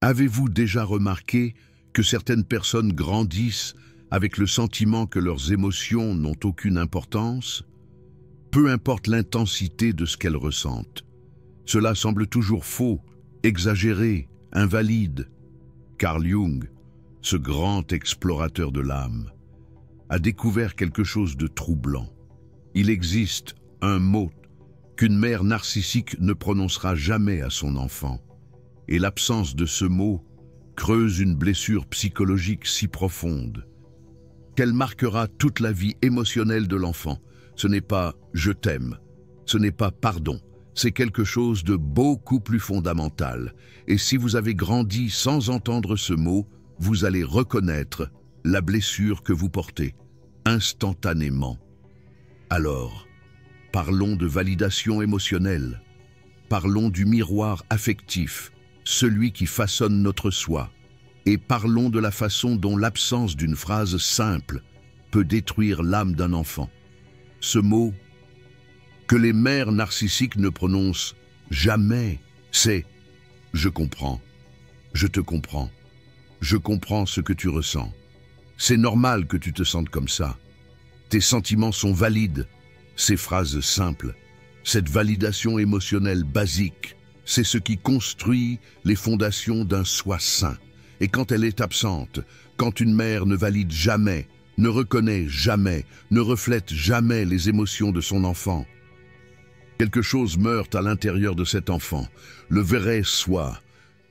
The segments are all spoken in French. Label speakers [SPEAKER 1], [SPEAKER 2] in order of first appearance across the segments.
[SPEAKER 1] Avez-vous déjà remarqué que certaines personnes grandissent avec le sentiment que leurs émotions n'ont aucune importance? Peu importe l'intensité de ce qu'elles ressentent. Cela semble toujours faux, exagéré, invalide. Carl Jung, ce grand explorateur de l'âme, a découvert quelque chose de troublant. Il existe un mot qu'une mère narcissique ne prononcera jamais à son enfant. Et l'absence de ce mot creuse une blessure psychologique si profonde qu'elle marquera toute la vie émotionnelle de l'enfant. Ce n'est pas « je t'aime », ce n'est pas « pardon », c'est quelque chose de beaucoup plus fondamental. Et si vous avez grandi sans entendre ce mot, vous allez reconnaître la blessure que vous portez, instantanément. Alors, parlons de validation émotionnelle. Parlons du miroir affectif, celui qui façonne notre soi. Et parlons de la façon dont l'absence d'une phrase simple peut détruire l'âme d'un enfant. Ce mot que les mères narcissiques ne prononcent jamais, c'est « je comprends, je te comprends, je comprends ce que tu ressens. C'est normal que tu te sentes comme ça. Tes sentiments sont valides. » Ces phrases simples, cette validation émotionnelle basique, c'est ce qui construit les fondations d'un soi sain. Et quand elle est absente, quand une mère ne valide jamais, ne reconnaît jamais, ne reflète jamais les émotions de son enfant, quelque chose meurt à l'intérieur de cet enfant. Le vrai soi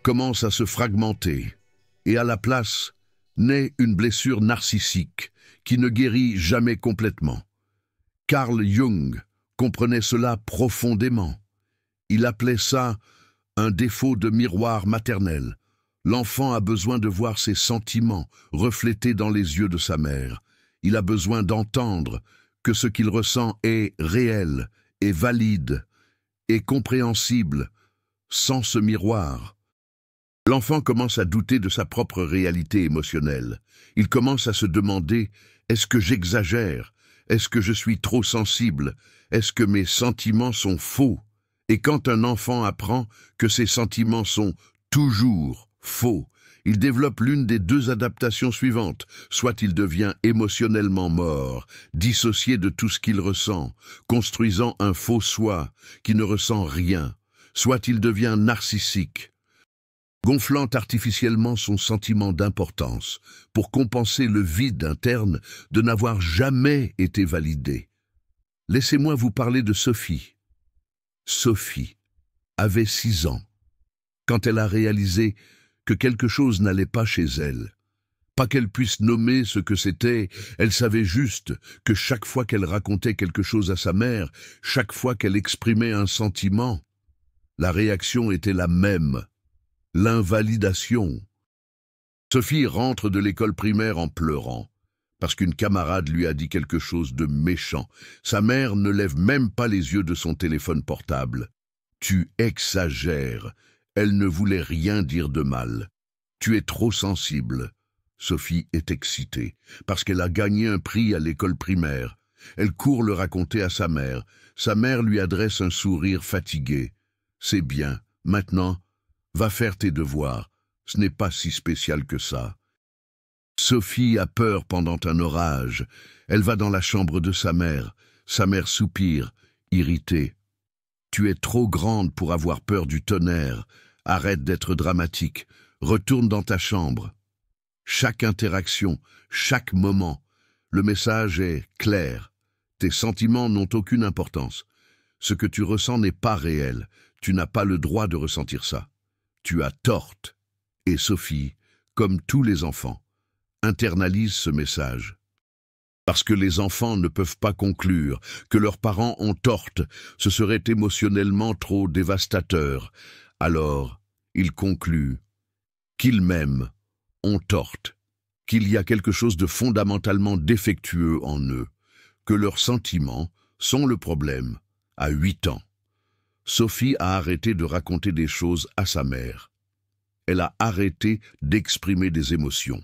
[SPEAKER 1] commence à se fragmenter et à la place naît une blessure narcissique qui ne guérit jamais complètement. Carl Jung comprenait cela profondément. Il appelait ça un défaut de miroir maternel. L'enfant a besoin de voir ses sentiments reflétés dans les yeux de sa mère. Il a besoin d'entendre que ce qu'il ressent est réel, est valide, est compréhensible. Sans ce miroir, l'enfant commence à douter de sa propre réalité émotionnelle. Il commence à se demander « est-ce que j'exagère ? Est-ce que je suis trop sensible? Est-ce que mes sentiments sont faux ?» Et quand un enfant apprend que ses sentiments sont toujours faux, il développe l'une des deux adaptations suivantes. Soit il devient émotionnellement mort, dissocié de tout ce qu'il ressent, construisant un faux soi qui ne ressent rien. Soit il devient narcissique, gonflant artificiellement son sentiment d'importance pour compenser le vide interne de n'avoir jamais été validé. Laissez-moi vous parler de Sophie. Sophie avait 6 ans quand elle a réalisé que quelque chose n'allait pas chez elle. Pas qu'elle puisse nommer ce que c'était, elle savait juste que chaque fois qu'elle racontait quelque chose à sa mère, chaque fois qu'elle exprimait un sentiment, la réaction était la même, l'invalidation. Sophie rentre de l'école primaire en pleurant, parce qu'une camarade lui a dit quelque chose de méchant. Sa mère ne lève même pas les yeux de son téléphone portable. « Tu exagères !» Elle ne voulait rien dire de mal. « Tu es trop sensible !» Sophie est excitée, parce qu'elle a gagné un prix à l'école primaire. Elle court le raconter à sa mère. Sa mère lui adresse un sourire fatigué. « C'est bien, maintenant, va faire tes devoirs. Ce n'est pas si spécial que ça. » Sophie a peur pendant un orage. Elle va dans la chambre de sa mère. Sa mère soupire, irritée. « Tu es trop grande pour avoir peur du tonnerre. Arrête d'être dramatique. Retourne dans ta chambre. » Chaque interaction, chaque moment, le message est clair. Tes sentiments n'ont aucune importance. Ce que tu ressens n'est pas réel. Tu n'as pas le droit de ressentir ça. Tu as tort. Et Sophie, comme tous les enfants, internalise ce message. Parce que les enfants ne peuvent pas conclure que leurs parents ont tort, ce serait émotionnellement trop dévastateur. Alors, ils concluent qu'ils m'aiment, ont tort, qu'il y a quelque chose de fondamentalement défectueux en eux, que leurs sentiments sont le problème. À 8 ans, Sophie a arrêté de raconter des choses à sa mère. Elle a arrêté d'exprimer des émotions.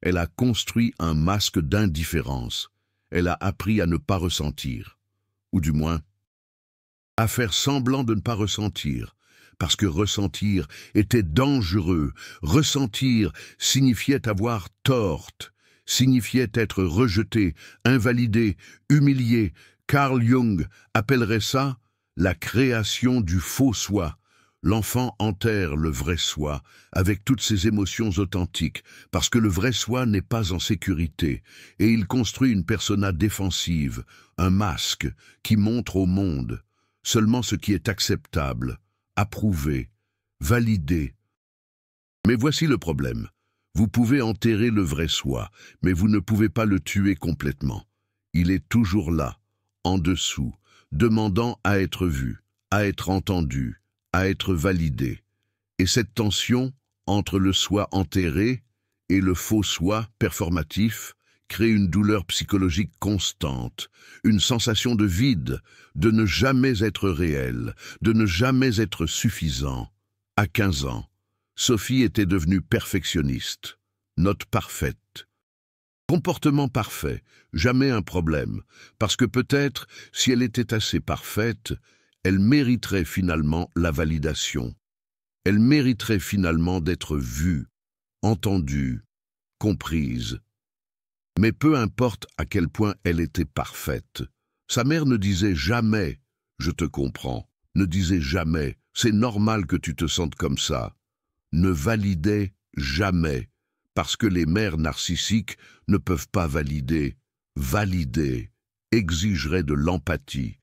[SPEAKER 1] Elle a construit un masque d'indifférence. Elle a appris à ne pas ressentir, ou du moins, à faire semblant de ne pas ressentir, parce que ressentir était dangereux. Ressentir signifiait avoir tort, signifiait être rejeté, invalidé, humilié. Carl Jung appellerait ça la création du faux soi. L'enfant enterre le vrai soi avec toutes ses émotions authentiques, parce que le vrai soi n'est pas en sécurité, et il construit une persona défensive, un masque qui montre au monde seulement ce qui est acceptable, approuvé, validé. Mais voici le problème. Vous pouvez enterrer le vrai soi, mais vous ne pouvez pas le tuer complètement. Il est toujours là, en dessous, demandant à être vu, à être entendu, à être validé. Et cette tension entre le soi enterré et le faux soi performatif crée une douleur psychologique constante, une sensation de vide, de ne jamais être réel, de ne jamais être suffisant. À 15 ans, Sophie était devenue perfectionniste, note parfaite. Comportement parfait, jamais un problème, parce que peut-être, si elle était assez parfaite, elle mériterait finalement la validation. Elle mériterait finalement d'être vue, entendue, comprise. Mais peu importe à quel point elle était parfaite, sa mère ne disait jamais « je te comprends », ne disait jamais « c'est normal que tu te sentes comme ça », ne validait jamais, parce que les mères narcissiques ne peuvent pas valider, exigeraient de l'empathie,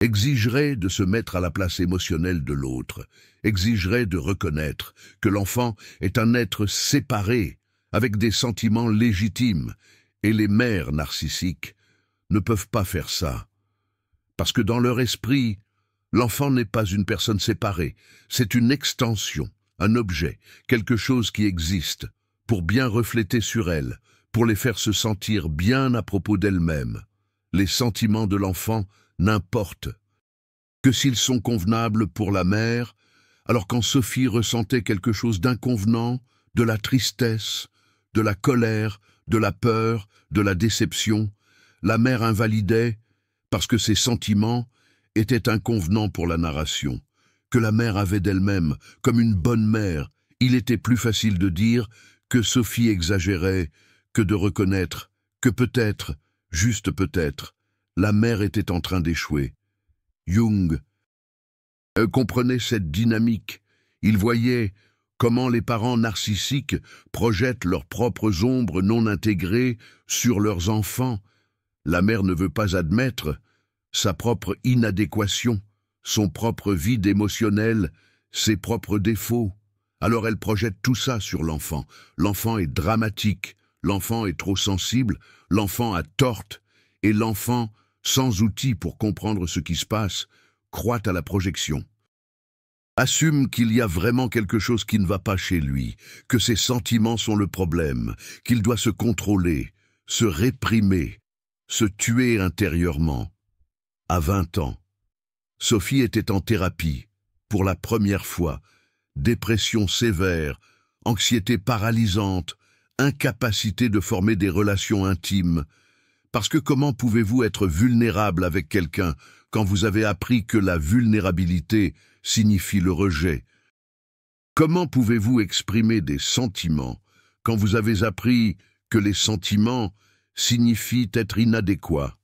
[SPEAKER 1] exigeraient de se mettre à la place émotionnelle de l'autre, exigeraient de reconnaître que l'enfant est un être séparé, avec des sentiments légitimes, et les mères narcissiques ne peuvent pas faire ça, parce que dans leur esprit, l'enfant n'est pas une personne séparée, c'est une extension, un objet, quelque chose qui existe, pour bien refléter sur elles, pour les faire se sentir bien à propos d'elles-mêmes. Les sentiments de l'enfant n'importent que s'ils sont convenables pour la mère, alors quand Sophie ressentait quelque chose d'inconvenant, de la tristesse, de la colère, de la peur, de la déception, la mère invalidait parce que ces sentiments étaient inconvenants pour la narration, que la mère avait d'elle-même, comme une bonne mère. Il était plus facile de dire que Sophie exagérait que de reconnaître que peut-être, juste peut-être, la mère était en train d'échouer. Jung comprenait cette dynamique. Il voyait comment les parents narcissiques projettent leurs propres ombres non intégrées sur leurs enfants. La mère ne veut pas admettre sa propre inadéquation, son propre vide émotionnel, ses propres défauts. Alors elle projette tout ça sur l'enfant. L'enfant est dramatique, l'enfant est trop sensible, l'enfant a tort, et l'enfant, sans outils pour comprendre ce qui se passe, croit à la projection. Assume qu'il y a vraiment quelque chose qui ne va pas chez lui, que ses sentiments sont le problème, qu'il doit se contrôler, se réprimer, se tuer intérieurement. À 20 ans, Sophie était en thérapie, pour la première fois. Dépression sévère, anxiété paralysante, incapacité de former des relations intimes. Parce que comment pouvez-vous être vulnérable avec quelqu'un quand vous avez appris que la vulnérabilité signifie le rejet? Comment pouvez-vous exprimer des sentiments quand vous avez appris que les sentiments signifient être inadéquats?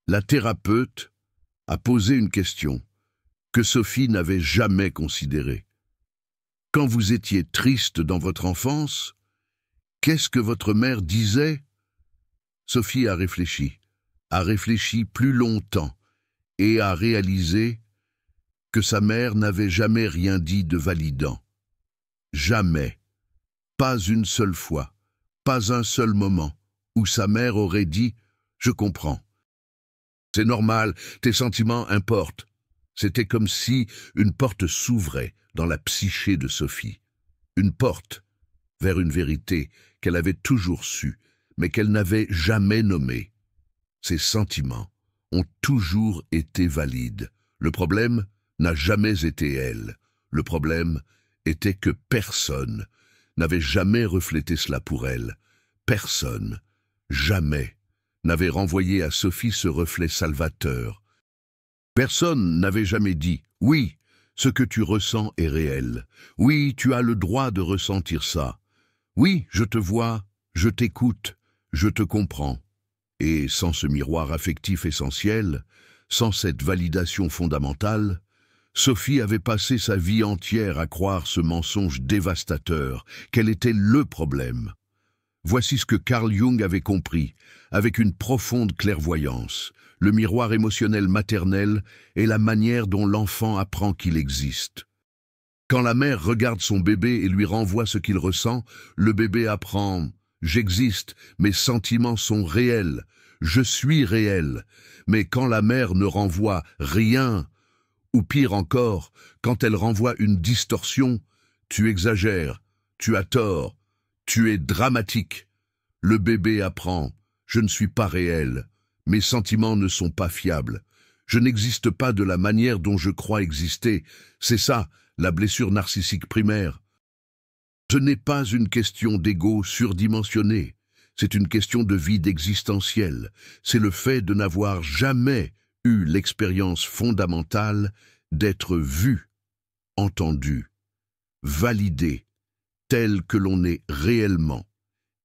[SPEAKER 1] La thérapeute a posé une question que Sophie n'avait jamais considérée. Quand vous étiez triste dans votre enfance, qu'est-ce que votre mère disait? Sophie a réfléchi plus longtemps et a réalisé que sa mère n'avait jamais rien dit de validant. Jamais, pas une seule fois, pas un seul moment où sa mère aurait dit « Je comprends. C'est normal, tes sentiments importent. » C'était comme si une porte s'ouvrait dans la psyché de Sophie. Une porte vers une vérité qu'elle avait toujours sue, mais qu'elle n'avait jamais nommée. Ses sentiments ont toujours été valides. Le problème n'a jamais été elle. Le problème était que personne n'avait jamais reflété cela pour elle. Personne, jamais, n'avait renvoyé à Sophie ce reflet salvateur. Personne n'avait jamais dit « Oui, Ce que tu ressens est réel. Oui, tu as le droit de ressentir ça. Oui, je te vois, je t'écoute, je te comprends. Et sans ce miroir affectif essentiel, sans cette validation fondamentale, Sophie avait passé sa vie entière à croire ce mensonge dévastateur, qu'elle était le problème. Voici ce que Carl Jung avait compris, avec une profonde clairvoyance. Le miroir émotionnel maternel est la manière dont l'enfant apprend qu'il existe. Quand la mère regarde son bébé et lui renvoie ce qu'il ressent, le bébé apprend « J'existe, mes sentiments sont réels, je suis réel ». Mais quand la mère ne renvoie rien, ou pire encore, quand elle renvoie une distorsion, « Tu exagères, tu as tort, tu es dramatique », le bébé apprend « Je ne suis pas réel, mes sentiments ne sont pas fiables, je n'existe pas de la manière dont je crois exister ». C'est ça, la blessure narcissique primaire. Ce n'est pas une question d'ego surdimensionné, c'est une question de vide existentiel. C'est le fait de n'avoir jamais eu l'expérience fondamentale d'être vu, entendu, validé, tel que l'on est réellement.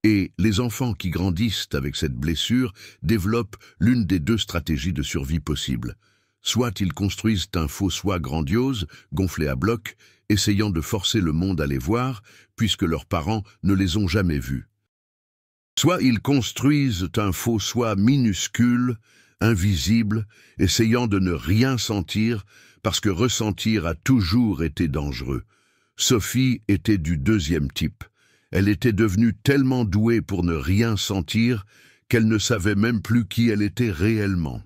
[SPEAKER 1] Et les enfants qui grandissent avec cette blessure développent l'une des deux stratégies de survie possibles. Soit ils construisent un faux soi grandiose, gonflé à bloc, essayant de forcer le monde à les voir, puisque leurs parents ne les ont jamais vus. Soit ils construisent un faux soi minuscule, invisible, essayant de ne rien sentir, parce que ressentir a toujours été dangereux. Sophie était du deuxième type. Elle était devenue tellement douée pour ne rien sentir qu'elle ne savait même plus qui elle était réellement.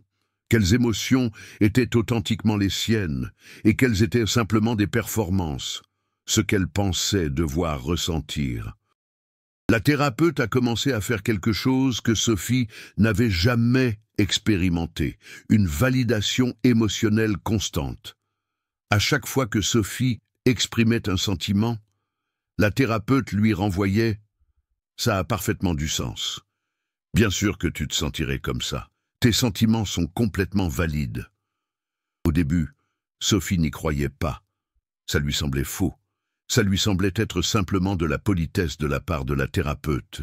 [SPEAKER 1] Quelles émotions étaient authentiquement les siennes et quelles étaient simplement des performances, ce qu'elle pensait devoir ressentir. La thérapeute a commencé à faire quelque chose que Sophie n'avait jamais expérimenté, une validation émotionnelle constante. À chaque fois que Sophie exprimait un sentiment, la thérapeute lui renvoyait « Ça a parfaitement du sens. Bien sûr que tu te sentirais comme ça. Tes sentiments sont complètement valides. » Au début, Sophie n'y croyait pas. Ça lui semblait faux. Ça lui semblait être simplement de la politesse de la part de la thérapeute.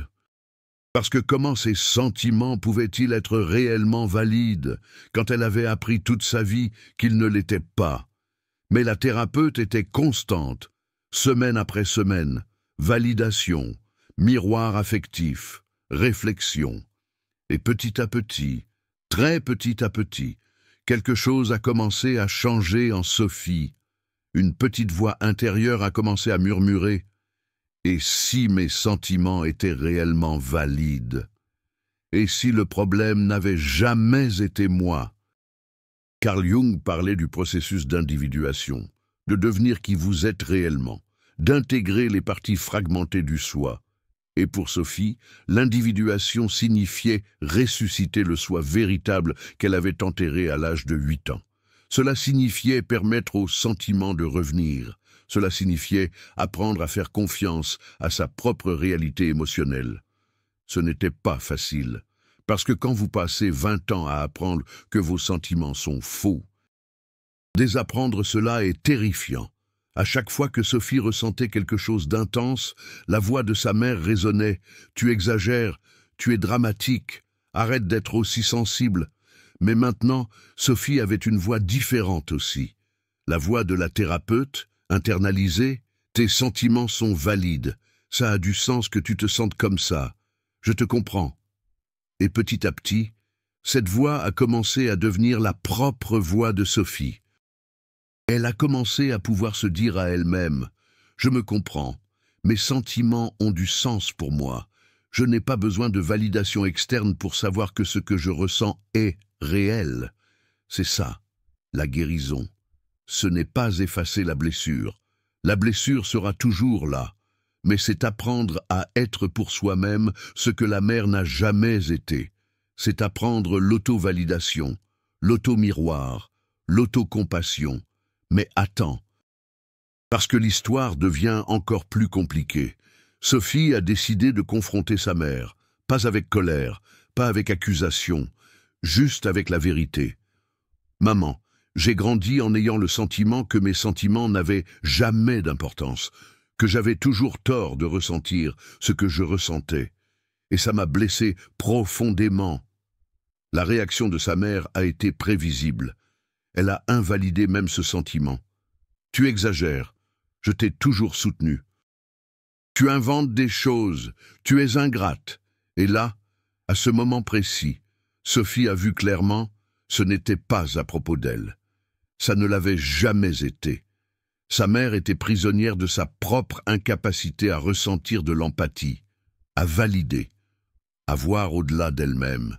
[SPEAKER 1] Parce que comment ces sentiments pouvaient-ils être réellement valides quand elle avait appris toute sa vie qu'ils ne l'étaient pas? Mais la thérapeute était constante, semaine après semaine, validation, miroir affectif, réflexion. Et petit à petit, très petit à petit, quelque chose a commencé à changer en Sophie. Une petite voix intérieure a commencé à murmurer « Et si mes sentiments étaient réellement valides? Et si le problème n'avait jamais été moi ?» Carl Jung parlait du processus d'individuation, de devenir qui vous êtes réellement, d'intégrer les parties fragmentées du soi. Et pour Sophie, l'individuation signifiait ressusciter le soi véritable qu'elle avait enterré à l'âge de 8 ans. Cela signifiait permettre aux sentiments de revenir. Cela signifiait apprendre à faire confiance à sa propre réalité émotionnelle. Ce n'était pas facile, parce que quand vous passez 20 ans à apprendre que vos sentiments sont faux, désapprendre cela est terrifiant. À chaque fois que Sophie ressentait quelque chose d'intense, la voix de sa mère résonnait « Tu exagères, tu es dramatique, arrête d'être aussi sensible ». Mais maintenant, Sophie avait une voix différente aussi. La voix de la thérapeute, internalisée, « Tes sentiments sont valides, ça a du sens que tu te sentes comme ça, je te comprends ». Et petit à petit, cette voix a commencé à devenir la propre voix de Sophie. Elle a commencé à pouvoir se dire à elle-même « Je me comprends, mes sentiments ont du sens pour moi, je n'ai pas besoin de validation externe pour savoir que ce que je ressens est réel. » C'est ça, la guérison. Ce n'est pas effacer la blessure. La blessure sera toujours là, mais c'est apprendre à être pour soi-même ce que la mère n'a jamais été. C'est apprendre l'auto-validation, l'auto-miroir, l'auto-compassion. Mais attends, parce que l'histoire devient encore plus compliquée. Sophie a décidé de confronter sa mère, pas avec colère, pas avec accusation, juste avec la vérité. « Maman, J'ai grandi en ayant le sentiment que mes sentiments n'avaient jamais d'importance, que j'avais toujours tort de ressentir ce que je ressentais. Et ça m'a blessé profondément. La réaction de sa mère a été prévisible. Elle a invalidé même ce sentiment. Tu exagères, je t'ai toujours soutenu. Tu inventes des choses, tu es ingrate. Et là, à ce moment précis, Sophie a vu clairement, ce n'était pas à propos d'elle. Ça ne l'avait jamais été. Sa mère était prisonnière de sa propre incapacité à ressentir de l'empathie, à valider, à voir au-delà d'elle-même.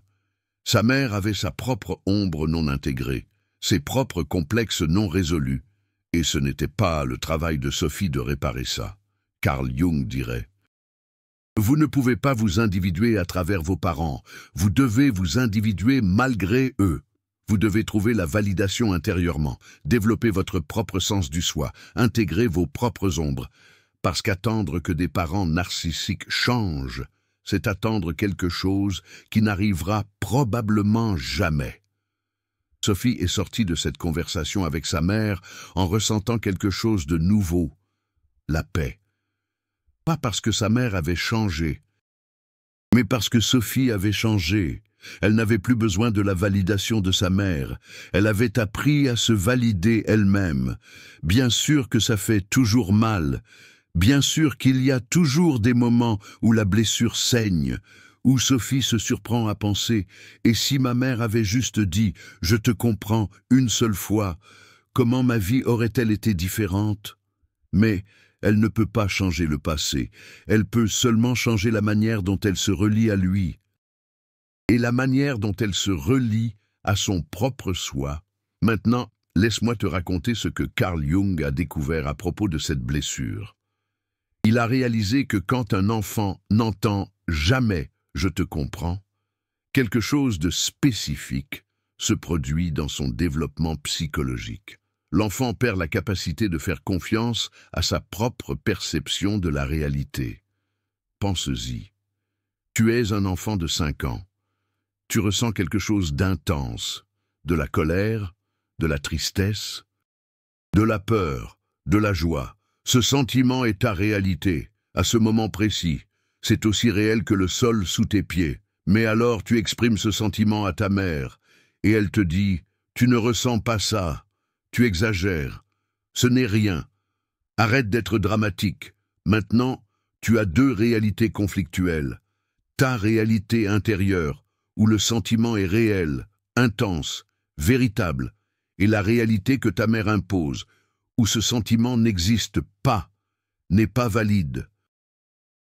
[SPEAKER 1] Sa mère avait sa propre ombre non intégrée, ses propres complexes non résolus, et ce n'était pas le travail de Sophie de réparer ça. Carl Jung dirait. Vous ne pouvez pas vous individuer à travers vos parents, vous devez vous individuer malgré eux. Vous devez trouver la validation intérieurement, développer votre propre sens du soi, intégrer vos propres ombres. Parce qu'attendre que des parents narcissiques changent, c'est attendre quelque chose qui n'arrivera probablement jamais. Sophie est sortie de cette conversation avec sa mère en ressentant quelque chose de nouveau, la paix. Pas parce que sa mère avait changé, mais parce que Sophie avait changé. Elle n'avait plus besoin de la validation de sa mère. Elle avait appris à se valider elle-même. Bien sûr que ça fait toujours mal. Bien sûr qu'il y a toujours des moments où la blessure saigne, où Sophie se surprend à penser « Et si ma mère avait juste dit « Je te comprends » une seule fois, comment ma vie aurait-elle été différente ?» Mais elle ne peut pas changer le passé. Elle peut seulement changer la manière dont elle se relie à lui. Et la manière dont elle se relie à son propre soi. Maintenant, laisse-moi te raconter ce que Carl Jung a découvert à propos de cette blessure. Il a réalisé que quand un enfant n'entend jamais « je te comprends », quelque chose de spécifique se produit dans son développement psychologique. L'enfant perd la capacité de faire confiance à sa propre perception de la réalité. Pense-y. Tu es un enfant de 5 ans. Tu ressens quelque chose d'intense, de la colère, de la tristesse, de la peur, de la joie. Ce sentiment est ta réalité, à ce moment précis. C'est aussi réel que le sol sous tes pieds. Mais alors tu exprimes ce sentiment à ta mère, et elle te dit « Tu ne ressens pas ça, tu exagères, ce n'est rien. Arrête d'être dramatique. Maintenant, tu as 2 réalités conflictuelles. Ta réalité intérieure, où le sentiment est réel, intense, véritable, et la réalité que ta mère impose, où ce sentiment n'existe pas, n'est pas valide,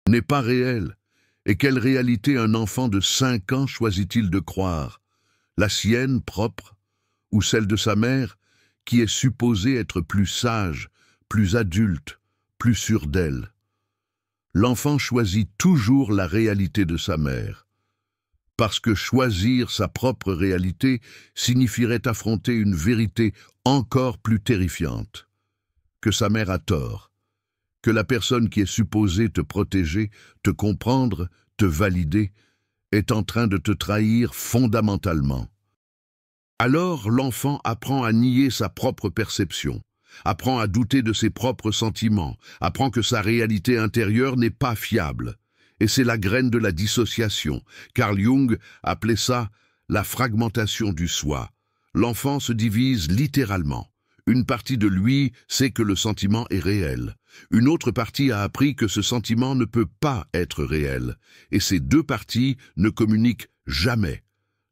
[SPEAKER 1] n'est pas réel. Et quelle réalité un enfant de 5 ans choisit-il de croire? La sienne propre, ou celle de sa mère, qui est supposée être plus sage, plus adulte, plus sûre d'elle? L'enfant choisit toujours la réalité de sa mère. Parce que choisir sa propre réalité signifierait affronter une vérité encore plus terrifiante. Que sa mère a tort. Que la personne qui est supposée te protéger, te comprendre, te valider, est en train de te trahir fondamentalement. Alors l'enfant apprend à nier sa propre perception, apprend à douter de ses propres sentiments, apprend que sa réalité intérieure n'est pas fiable. Et c'est la graine de la dissociation. Carl Jung appelait ça la fragmentation du soi. L'enfant se divise littéralement. Une partie de lui sait que le sentiment est réel. Une autre partie a appris que ce sentiment ne peut pas être réel. Et ces 2 parties ne communiquent jamais.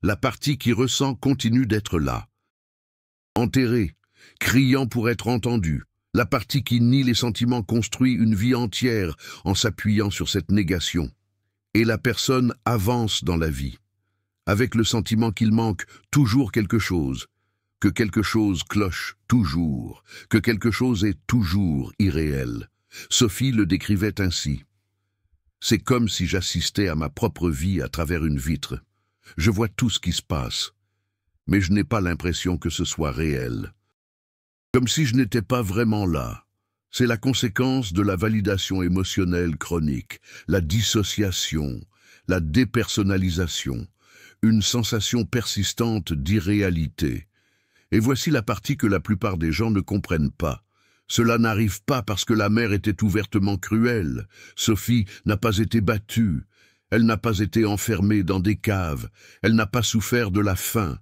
[SPEAKER 1] La partie qui ressent continue d'être là. Enterrée, criant pour être entendue. La partie qui nie les sentiments construit une vie entière en s'appuyant sur cette négation. Et la personne avance dans la vie, avec le sentiment qu'il manque toujours quelque chose, que quelque chose cloche toujours, que quelque chose est toujours irréel. Sophie le décrivait ainsi. C'est comme si j'assistais à ma propre vie à travers une vitre. Je vois tout ce qui se passe, mais je n'ai pas l'impression que ce soit réel. Comme si je n'étais pas vraiment là. C'est la conséquence de la validation émotionnelle chronique, la dissociation, la dépersonnalisation, une sensation persistante d'irréalité. Et voici la partie que la plupart des gens ne comprennent pas. Cela n'arrive pas parce que la mère était ouvertement cruelle. Sophie n'a pas été battue. Elle n'a pas été enfermée dans des caves. Elle n'a pas souffert de la faim.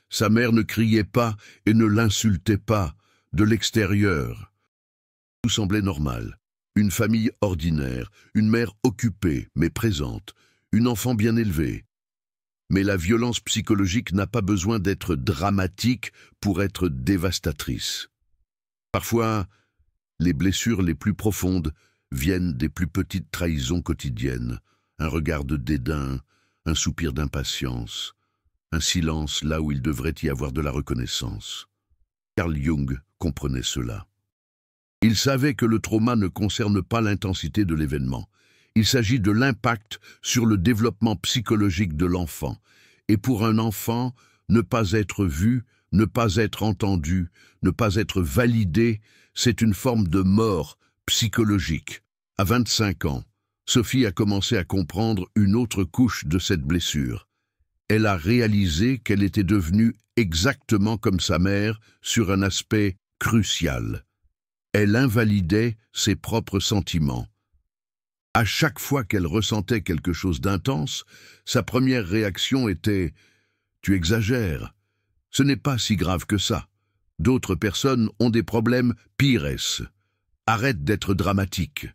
[SPEAKER 1] Sa mère ne criait pas et ne l'insultait pas de l'extérieur. Tout semblait normal. Une famille ordinaire, une mère occupée mais présente, une enfant bien élevée. Mais la violence psychologique n'a pas besoin d'être dramatique pour être dévastatrice. Parfois, les blessures les plus profondes viennent des plus petites trahisons quotidiennes, un regard de dédain, un soupir d'impatience, un silence là où il devrait y avoir de la reconnaissance. Carl Jung comprenait cela. Il savait que le trauma ne concerne pas l'intensité de l'événement. Il s'agit de l'impact sur le développement psychologique de l'enfant. Et pour un enfant, ne pas être vu, ne pas être entendu, ne pas être validé, c'est une forme de mort psychologique. À 25 ans, Sophie a commencé à comprendre une autre couche de cette blessure. Elle a réalisé qu'elle était devenue exactement comme sa mère sur un aspect crucial. Elle invalidait ses propres sentiments. À chaque fois qu'elle ressentait quelque chose d'intense, sa première réaction était « Tu exagères. Ce n'est pas si grave que ça. D'autres personnes ont des problèmes pires. Arrête d'être dramatique. »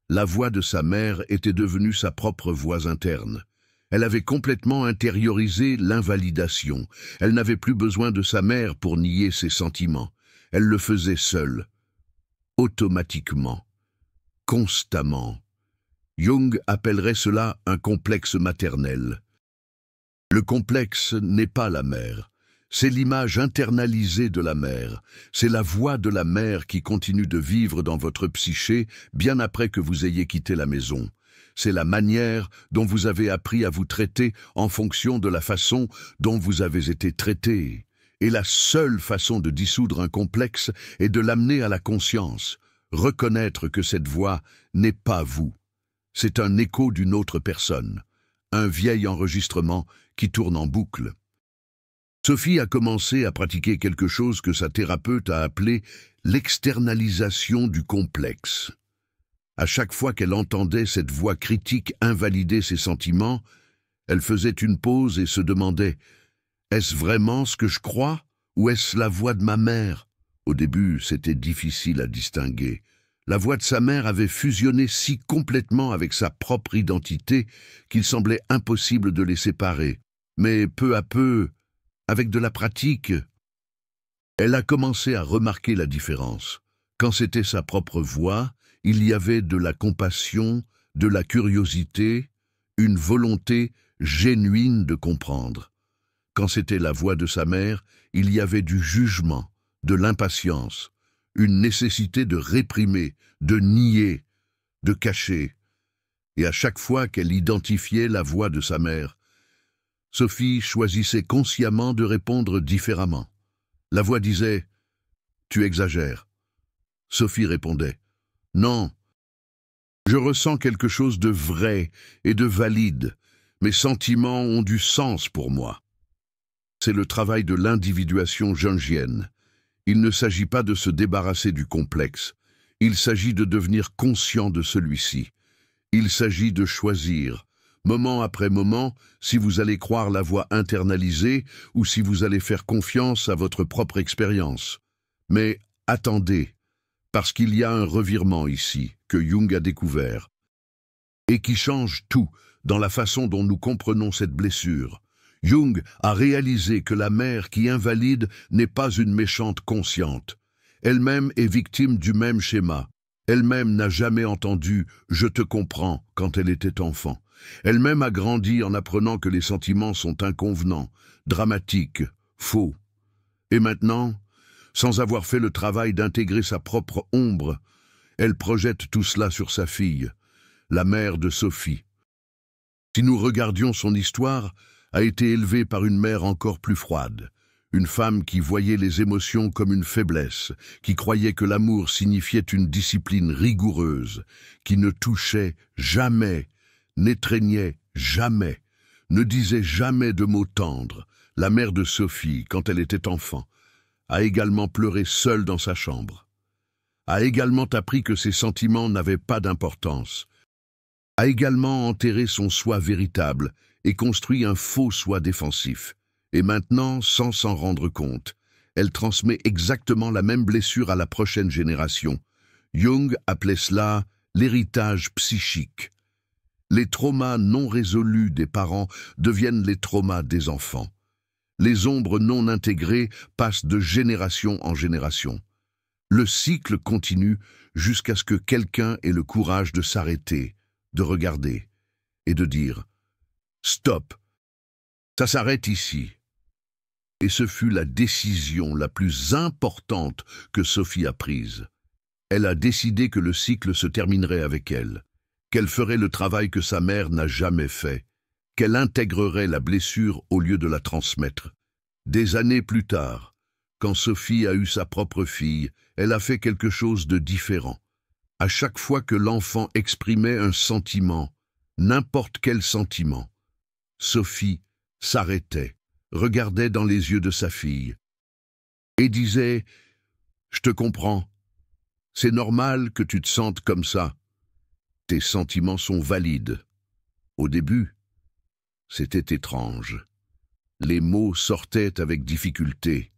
[SPEAKER 1] La voix de sa mère était devenue sa propre voix interne. Elle avait complètement intériorisé l'invalidation. Elle n'avait plus besoin de sa mère pour nier ses sentiments. Elle le faisait seule, automatiquement, constamment. Jung appellerait cela un complexe maternel. Le complexe n'est pas la mère. C'est l'image internalisée de la mère. C'est la voix de la mère qui continue de vivre dans votre psyché bien après que vous ayez quitté la maison. C'est la manière dont vous avez appris à vous traiter en fonction de la façon dont vous avez été traité. Et la seule façon de dissoudre un complexe est de l'amener à la conscience, reconnaître que cette voix n'est pas vous. C'est un écho d'une autre personne, un vieil enregistrement qui tourne en boucle. Sophie a commencé à pratiquer quelque chose que sa thérapeute a appelé l'externalisation du complexe. À chaque fois qu'elle entendait cette voix critique invalider ses sentiments, elle faisait une pause et se demandait « Est-ce vraiment ce que je crois ou est-ce la voix de ma mère ?» Au début, c'était difficile à distinguer. La voix de sa mère avait fusionné si complètement avec sa propre identité qu'il semblait impossible de les séparer. Mais peu à peu, avec de la pratique, elle a commencé à remarquer la différence. Quand c'était sa propre voix, il y avait de la compassion, de la curiosité, une volonté génuine de comprendre. Quand c'était la voix de sa mère, il y avait du jugement, de l'impatience, une nécessité de réprimer, de nier, de cacher. Et à chaque fois qu'elle identifiait la voix de sa mère, Sophie choisissait consciemment de répondre différemment. La voix disait « Tu exagères ». Sophie répondait « Non, je ressens quelque chose de vrai et de valide. Mes sentiments ont du sens pour moi. » C'est le travail de l'individuation jungienne. Il ne s'agit pas de se débarrasser du complexe. Il s'agit de devenir conscient de celui-ci. Il s'agit de choisir, moment après moment, si vous allez croire la voix internalisée ou si vous allez faire confiance à votre propre expérience. Mais attendez, parce qu'il y a un revirement ici, que Jung a découvert, et qui change tout dans la façon dont nous comprenons cette blessure. Jung a réalisé que la mère qui invalide n'est pas une méchante consciente. Elle-même est victime du même schéma. Elle-même n'a jamais entendu « je te comprends » quand elle était enfant. Elle-même a grandi en apprenant que les sentiments sont inconvenants, dramatiques, faux. Et maintenant, sans avoir fait le travail d'intégrer sa propre ombre, elle projette tout cela sur sa fille, la mère de Sophie. Si nous regardions son histoire, a été élevée par une mère encore plus froide, une femme qui voyait les émotions comme une faiblesse, qui croyait que l'amour signifiait une discipline rigoureuse, qui ne touchait jamais, n'étreignait jamais, ne disait jamais de mots tendres. La mère de Sophie, quand elle était enfant, a également pleuré seul dans sa chambre, a également appris que ses sentiments n'avaient pas d'importance, a également enterré son soi véritable et construit un faux soi défensif. Et maintenant, sans s'en rendre compte, elle transmet exactement la même blessure à la prochaine génération. Jung appelait cela l'héritage psychique. Les traumas non résolus des parents deviennent les traumas des enfants. Les ombres non intégrées passent de génération en génération. Le cycle continue jusqu'à ce que quelqu'un ait le courage de s'arrêter, de regarder et de dire « Stop, ça s'arrête ici ». Et ce fut la décision la plus importante que Sophie a prise. Elle a décidé que le cycle se terminerait avec elle, qu'elle ferait le travail que sa mère n'a jamais fait, qu'elle intégrerait la blessure au lieu de la transmettre. Des années plus tard, quand Sophie a eu sa propre fille, elle a fait quelque chose de différent. À chaque fois que l'enfant exprimait un sentiment, n'importe quel sentiment, Sophie s'arrêtait, regardait dans les yeux de sa fille et disait « Je te comprends, c'est normal que tu te sentes comme ça. Tes sentiments sont valides. » Au début, c'était étrange. Les mots sortaient avec difficulté,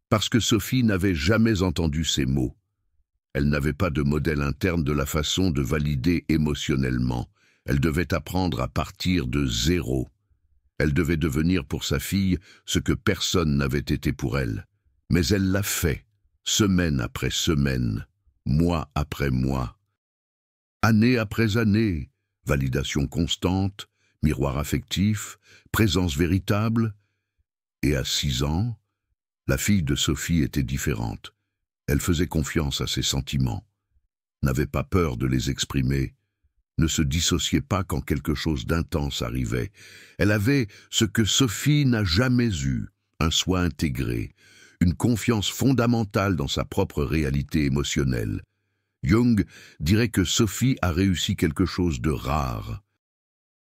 [SPEAKER 1] parce que Sophie n'avait jamais entendu ces mots. Elle n'avait pas de modèle interne de la façon de valider émotionnellement. Elle devait apprendre à partir de zéro. Elle devait devenir pour sa fille ce que personne n'avait été pour elle. Mais elle l'a fait, semaine après semaine, mois après mois. Année après année, validation constante, miroir affectif, présence véritable. Et à 6 ans, la fille de Sophie était différente. Elle faisait confiance à ses sentiments, n'avait pas peur de les exprimer, ne se dissociait pas quand quelque chose d'intense arrivait. Elle avait ce que Sophie n'a jamais eu, un soi intégré, une confiance fondamentale dans sa propre réalité émotionnelle. Jung dirait que Sophie a réussi quelque chose de rare.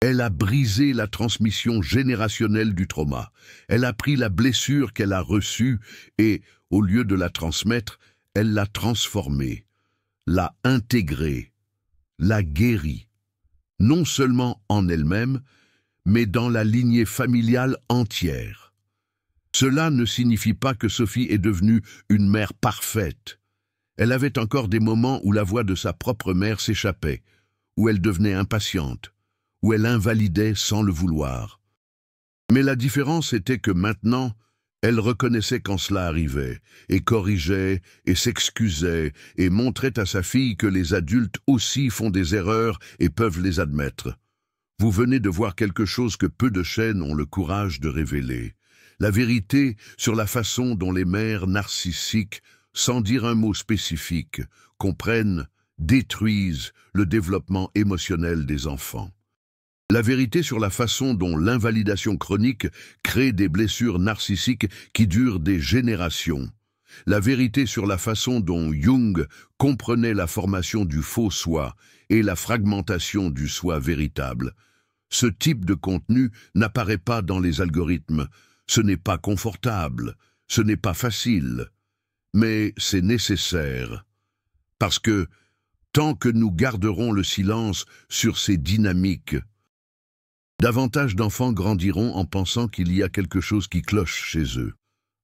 [SPEAKER 1] Elle a brisé la transmission générationnelle du trauma. Elle a pris la blessure qu'elle a reçue et, au lieu de la transmettre, elle l'a transformée, l'a intégrée, l'a guérie, non seulement en elle-même, mais dans la lignée familiale entière. Cela ne signifie pas que Sophie est devenue une mère parfaite. Elle avait encore des moments où la voix de sa propre mère s'échappait, où elle devenait impatiente, où elle invalidait sans le vouloir. Mais la différence était que maintenant, elle reconnaissait quand cela arrivait, et corrigeait, et s'excusait, et montrait à sa fille que les adultes aussi font des erreurs et peuvent les admettre. Vous venez de voir quelque chose que peu de chaînes ont le courage de révéler. La vérité sur la façon dont les mères narcissiques, sans dire un mot spécifique, comprennent, détruisent le développement émotionnel des enfants. La vérité sur la façon dont l'invalidation chronique crée des blessures narcissiques qui durent des générations. La vérité sur la façon dont Jung comprenait la formation du faux soi et la fragmentation du soi véritable. Ce type de contenu n'apparaît pas dans les algorithmes. Ce n'est pas confortable, ce n'est pas facile, mais c'est nécessaire. Parce que, tant que nous garderons le silence sur ces dynamiques, davantage d'enfants grandiront en pensant qu'il y a quelque chose qui cloche chez eux,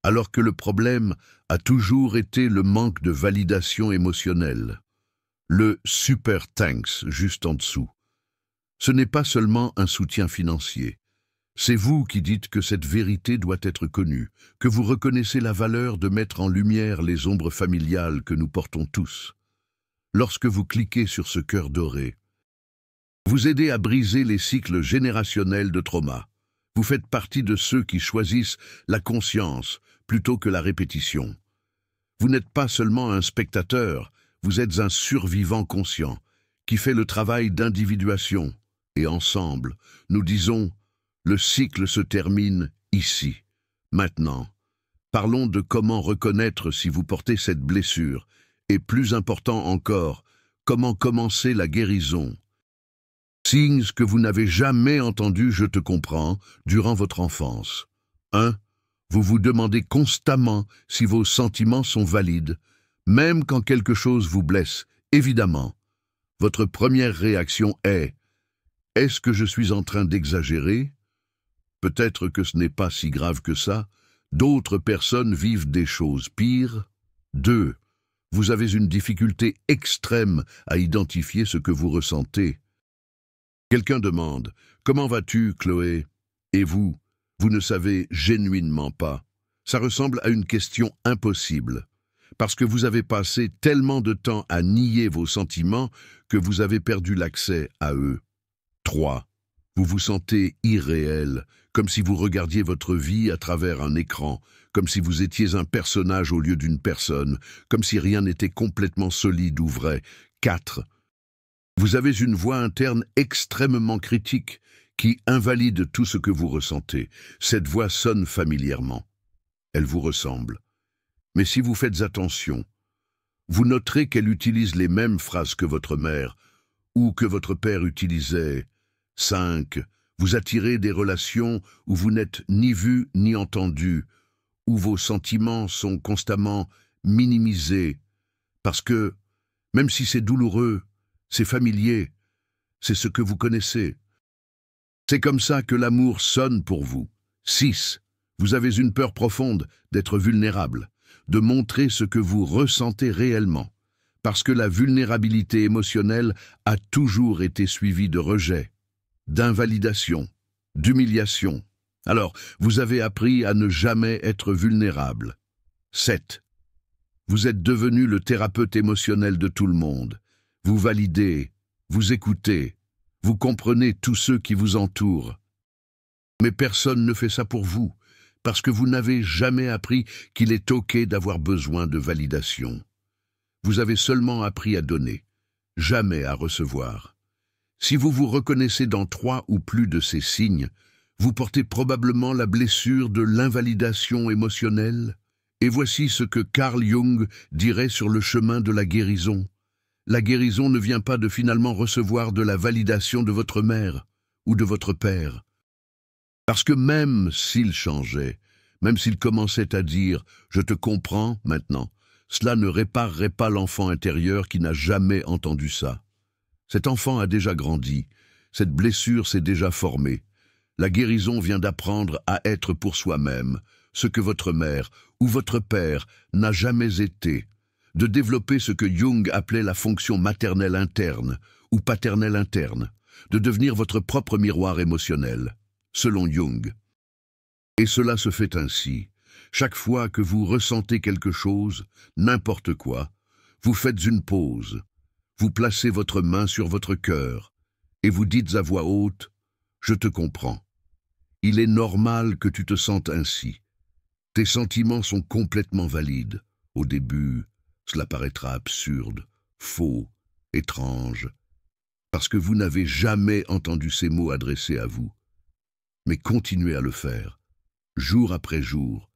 [SPEAKER 1] alors que le problème a toujours été le manque de validation émotionnelle. Le « super thanks » juste en dessous. Ce n'est pas seulement un soutien financier. C'est vous qui dites que cette vérité doit être connue, que vous reconnaissez la valeur de mettre en lumière les ombres familiales que nous portons tous. Lorsque vous cliquez sur ce cœur doré, vous aidez à briser les cycles générationnels de trauma. Vous faites partie de ceux qui choisissent la conscience plutôt que la répétition. Vous n'êtes pas seulement un spectateur, vous êtes un survivant conscient qui fait le travail d'individuation. Et ensemble, nous disons, le cycle se termine ici, maintenant. Parlons de comment reconnaître si vous portez cette blessure, et plus important encore, comment commencer la guérison. Signes que vous n'avez jamais entendus, je te comprends, durant votre enfance. 1. Vous vous demandez constamment si vos sentiments sont valides, même quand quelque chose vous blesse, évidemment. Votre première réaction est « Est-ce que je suis en train d'exagérer ? Peut-être que ce n'est pas si grave que ça. D'autres personnes vivent des choses pires. » 2. Vous avez une difficulté extrême à identifier ce que vous ressentez. Quelqu'un demande « Comment vas-tu, Chloé ?» Et vous ne savez genuinement pas. Ça ressemble à une question impossible, parce que vous avez passé tellement de temps à nier vos sentiments que vous avez perdu l'accès à eux. 3. Vous vous sentez irréel, comme si vous regardiez votre vie à travers un écran, comme si vous étiez un personnage au lieu d'une personne, comme si rien n'était complètement solide ou vrai. 4. Vous avez une voix interne extrêmement critique qui invalide tout ce que vous ressentez. Cette voix sonne familièrement. Elle vous ressemble. Mais si vous faites attention, vous noterez qu'elle utilise les mêmes phrases que votre mère ou que votre père utilisait. 5. Vous attirez des relations où vous n'êtes ni vu ni entendu, où vos sentiments sont constamment minimisés, parce que, même si c'est douloureux, c'est familier, c'est ce que vous connaissez. C'est comme ça que l'amour sonne pour vous. 6. Vous avez une peur profonde d'être vulnérable, de montrer ce que vous ressentez réellement, parce que la vulnérabilité émotionnelle a toujours été suivie de rejet, d'invalidation, d'humiliation. Alors, vous avez appris à ne jamais être vulnérable. 7. Vous êtes devenu le thérapeute émotionnel de tout le monde. Vous validez, vous écoutez, vous comprenez tous ceux qui vous entourent. Mais personne ne fait ça pour vous, parce que vous n'avez jamais appris qu'il est OK d'avoir besoin de validation. Vous avez seulement appris à donner, jamais à recevoir. Si vous vous reconnaissez dans 3 ou plus de ces signes, vous portez probablement la blessure de l'invalidation émotionnelle. Et voici ce que Carl Jung dirait sur le chemin de la guérison. La guérison ne vient pas de finalement recevoir de la validation de votre mère ou de votre père. Parce que même s'il changeait, même s'il commençait à dire « je te comprends maintenant », cela ne réparerait pas l'enfant intérieur qui n'a jamais entendu ça. Cet enfant a déjà grandi, cette blessure s'est déjà formée. La guérison vient d'apprendre à être pour soi-même ce que votre mère ou votre père n'a jamais été, de développer ce que Jung appelait la fonction maternelle interne ou paternelle interne, de devenir votre propre miroir émotionnel, selon Jung. Et cela se fait ainsi. Chaque fois que vous ressentez quelque chose, n'importe quoi, vous faites une pause, vous placez votre main sur votre cœur et vous dites à voix haute « Je te comprends. Il est normal que tu te sentes ainsi. Tes sentiments sont complètement valides. Au début, cela paraîtra absurde, faux, étrange, parce que vous n'avez jamais entendu ces mots adressés à vous. Mais continuez à le faire, jour après jour,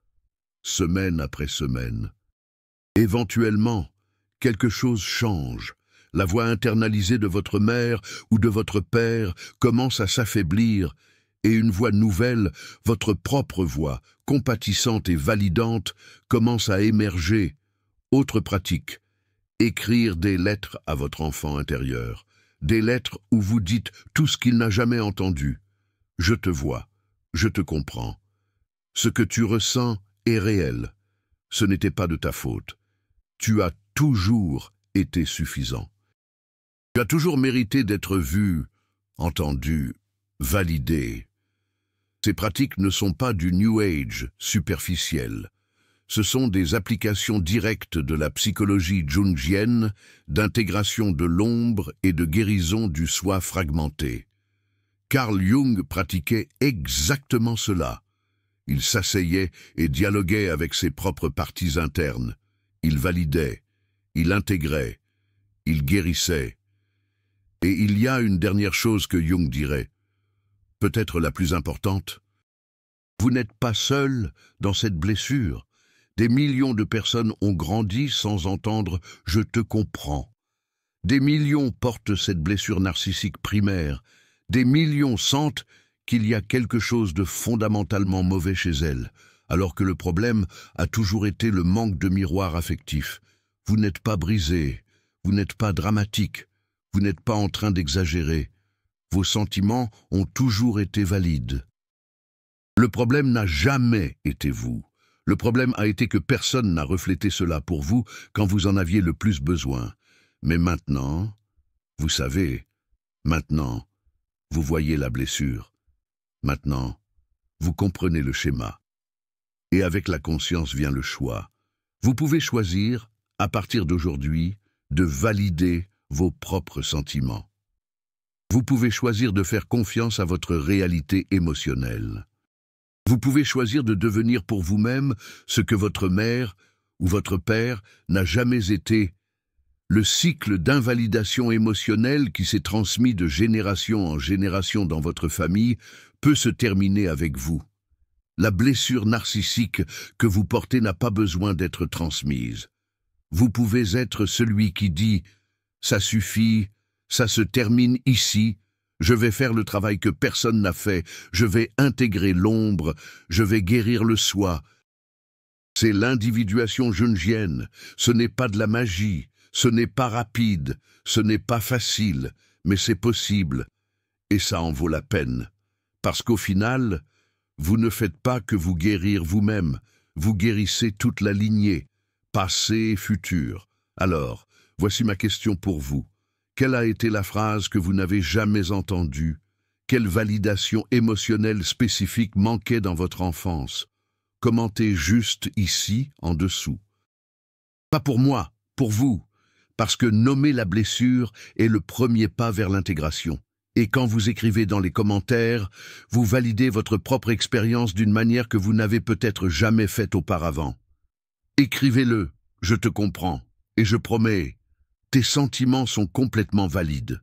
[SPEAKER 1] semaine après semaine. Éventuellement, quelque chose change. La voix internalisée de votre mère ou de votre père commence à s'affaiblir et une voix nouvelle, votre propre voix, compatissante et validante, commence à émerger. Autre pratique, écrire des lettres à votre enfant intérieur, des lettres où vous dites tout ce qu'il n'a jamais entendu. Je te vois, je te comprends. Ce que tu ressens est réel. Ce n'était pas de ta faute. Tu as toujours été suffisant. Tu as toujours mérité d'être vu, entendu, validé. Ces pratiques ne sont pas du New Age superficiel. Ce sont des applications directes de la psychologie jungienne, d'intégration de l'ombre et de guérison du soi fragmenté. Carl Jung pratiquait exactement cela. Il s'asseyait et dialoguait avec ses propres parties internes. Il validait, il intégrait, il guérissait. Et il y a une dernière chose que Jung dirait, peut-être la plus importante. Vous n'êtes pas seul dans cette blessure. Des millions de personnes ont grandi sans entendre « je te comprends ». Des millions portent cette blessure narcissique primaire. Des millions sentent qu'il y a quelque chose de fondamentalement mauvais chez elles, alors que le problème a toujours été le manque de miroir affectif. Vous n'êtes pas brisé, vous n'êtes pas dramatique, vous n'êtes pas en train d'exagérer. Vos sentiments ont toujours été valides. Le problème n'a jamais été vous. Le problème a été que personne n'a reflété cela pour vous quand vous en aviez le plus besoin. Mais maintenant, vous savez, maintenant, vous voyez la blessure. Maintenant, vous comprenez le schéma. Et avec la conscience vient le choix. Vous pouvez choisir, à partir d'aujourd'hui, de valider vos propres sentiments. Vous pouvez choisir de faire confiance à votre réalité émotionnelle. Vous pouvez choisir de devenir pour vous-même ce que votre mère ou votre père n'a jamais été. Le cycle d'invalidation émotionnelle qui s'est transmis de génération en génération dans votre famille peut se terminer avec vous. La blessure narcissique que vous portez n'a pas besoin d'être transmise. Vous pouvez être celui qui dit « ça suffit, ça se termine ici ». Je vais faire le travail que personne n'a fait, je vais intégrer l'ombre, je vais guérir le soi. C'est l'individuation jungienne, ce n'est pas de la magie, ce n'est pas rapide, ce n'est pas facile, mais c'est possible. Et ça en vaut la peine. Parce qu'au final, vous ne faites pas que vous guérir vous-même, vous guérissez toute la lignée, passé et futur. Alors, voici ma question pour vous. Quelle a été la phrase que vous n'avez jamais entendue? Quelle validation émotionnelle spécifique manquait dans votre enfance? Commentez juste ici, en dessous. Pas pour moi, pour vous, parce que nommer la blessure est le premier pas vers l'intégration. Et quand vous écrivez dans les commentaires, vous validez votre propre expérience d'une manière que vous n'avez peut-être jamais faite auparavant. Écrivez-le, je te comprends, et je promets, tes sentiments sont complètement valides.